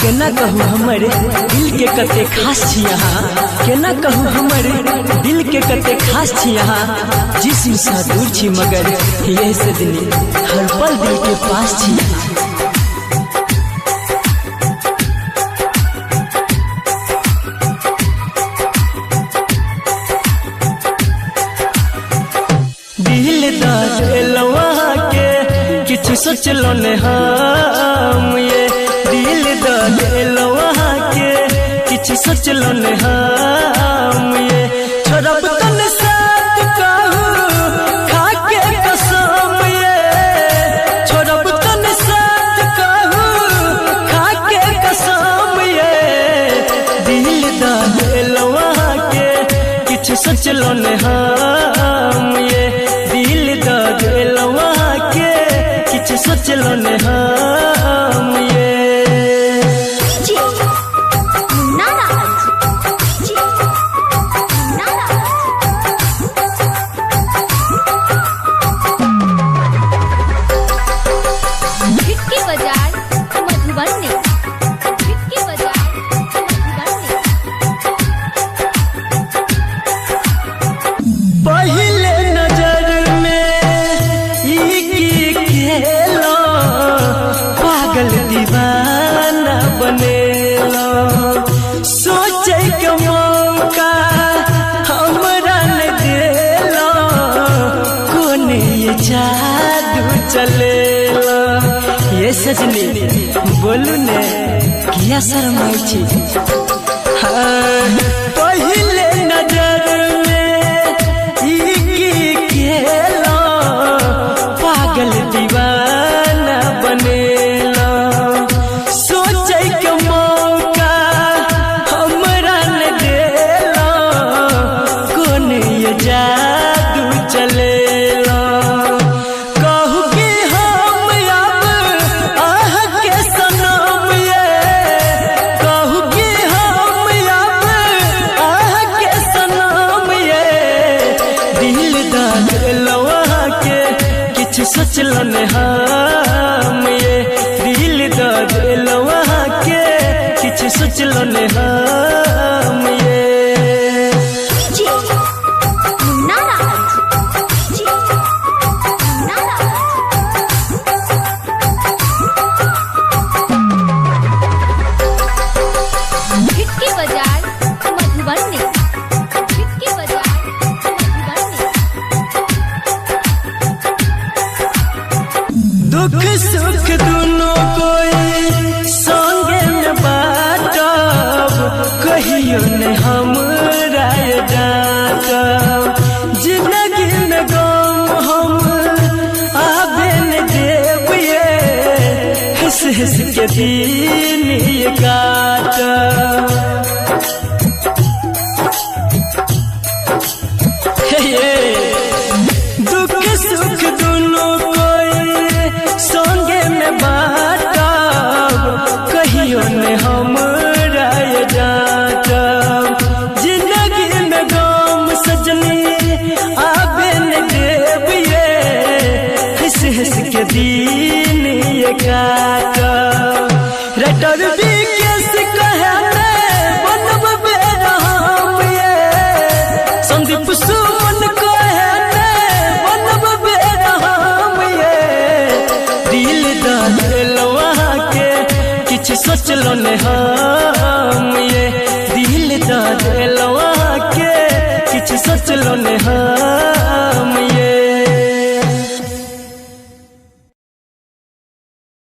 केना कहूँ हमर दिल के कते खास छी यहाँ, केना कहूँ हमर दिल के कते खास छी यहाँ। जिस्म सा दूर छी मगर यही से दिल हर पल दिल के पास छी। दिल दिलवा के किछु सोचलो ने हम, ये दिल दिलवा के किछु सोचलो ने हम, ये छोड़ब तन साथ कहूँ खा के कसम, ये छोड़ब तन साथ कहूँ खा के कसम, ये दिल दिलवा के किछु सोचलो ने हम, ये दिल दिलवा के किछु सोचलो ने हम, ये पहले नजर में की खेलो पागल दीवाना बनेलो, सोचे के मौका हमरा न देलो, कोने ये जादू चलेलो। ये सजनी बोलू ने किया शर्माई छी। हाँ, पहले नजर पागल दीवाना बनेला, सोचे के मौका हमरा न देला, कोने ये जादू चलेला। कहू कि हम अब आह के सनम, ये कहू कि हम अब आह के सनम, ये दिल दिलवा के किछु सोचलो ने हम, ये दिल दिलवा के किछु सोचलो ने हम, ये दुख सुख दोनों कोई संगे में बाटब, कहियो ने हमरा डांटब, जिंदगी में गम हम आबे न देब, ये हंस हंस के दिन ये काटब। दुख सुख दोनों संगे में बाटब, कहियो ने हमरा डांटब, जिंदगी में गम सजनी आबे न देब, ये हंस हंस के दिन ये काटब। रटर भी कैसे कहे बनब बेरहम, ये संदीप सुमन कहे बनब बेरहम, ये दिल दिलवा के किछु सोचलो ने हम, ये दिल दिलवा के किछु सोचलो ने हम।